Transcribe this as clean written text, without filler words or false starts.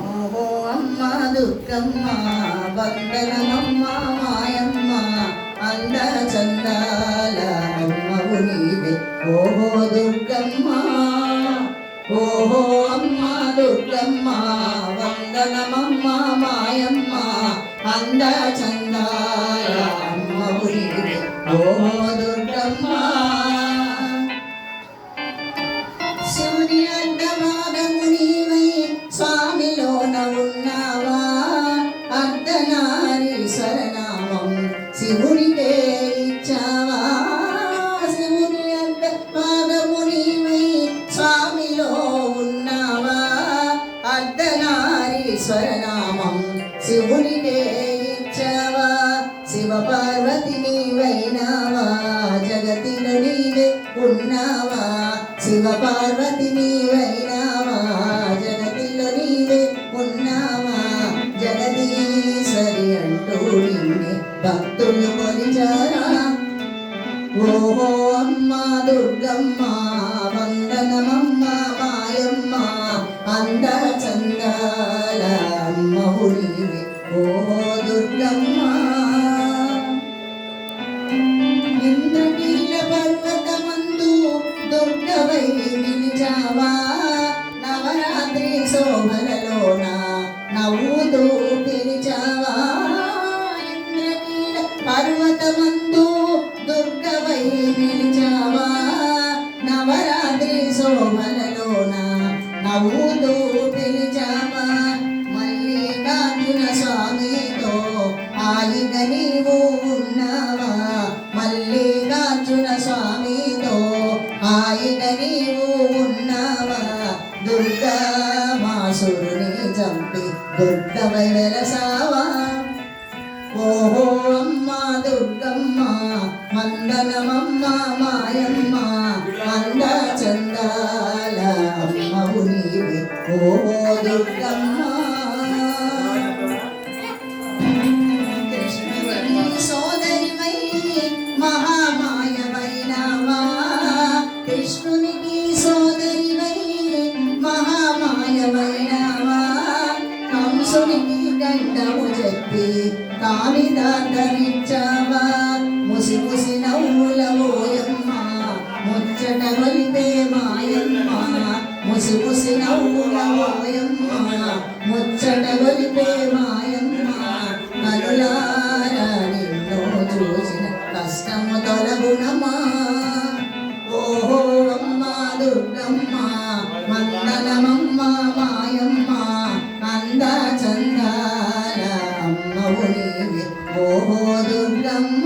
ఓహో అమ్మ దుర్గమ్మ వందనమమ్మ మాయమ్మ అంద చందాల అమ్మవు నీవే ఓహో దుర్గమ్మ. ఓహో అమ్మ దుర్గమ్మ వందనమమ్మ మాయమ్మ అంద చందాల అమ్మవు నీవే ఓహో దుర్గమ్మ. శివుని అర్ధభాగము నీవై స్వామిలోన ఉన్నావా అర్ధనారీశ్వరనామం శివునికే ఇచ్చావా. శివుని అర్ధభాగము నీవై స్వామిలో ఉన్నావా అర్ధనారీశ్వరనామం శివునికే ఇచ్చావా. శివ పార్వతి నీవైనావా జగతిలో నీవే ఉన్నావా. శివ పార్వతి నీవైనావా జగతిలో నీవే ఉన్నావా. జగదీశ్వరి అంటూ నిన్నే భక్తులు కొలిచారా. ఓహో అమ్మ దుర్గమ్మ వందనమమ్మ మాయమ్మ అంద చందాల అమ్మవు నీవే ఓహో దుర్గమ్మ. ఇంద్రకీల పర్వతమందు దుర్గవై నిలిచావా నవరాత్రి శోభలలోన నవ్వుతూ పిలిచావా. ఇంద్రకీల పర్వతమందు దుర్గవై నిలిచావా నవరాత్రి శోభలలోన నవ్వుతూ పిలిచావా. మల్లికార్జున స్వామితో హాయిగా నీవు ఉన్నావా. మల్లికార్జున స్వామితో హాయిగా నీవు ఉన్నావా. దుర్గా మాసురుని చంపి దుర్గవై వెలసావా. ఓహో అమ్మ దుర్గమ్మ వందనమమ్మ మాయమ్మ అంద చందాల అమ్మవు నీవే ఓహో దుర్గమ్మ. కృష్ణుని సోదరివై మహామాయమైనావా. కృష్ణునికి సోదరివై మహామాయమైనావా. కంసునికి గండము చెప్పి కామిదార్థమిచ్చావా. ముసి ముసి నవ్వుల ఓయమ్మ ముచ్చట గొలిపే మాయమ్మ. ముసి ముసి నవ్వుల ఓయమ్మ ముచ్చట గొలిపే మాయమ్మ. కనులారా నిన్ను చూసిన కష్టము తొలగునమా. ఓహో అమ్మ దుర్గమ్మ వందనమమ్మ మాయమ్మ అంద చందాల అమ్మవు నీవే ఓహో దుర్గమ్మ.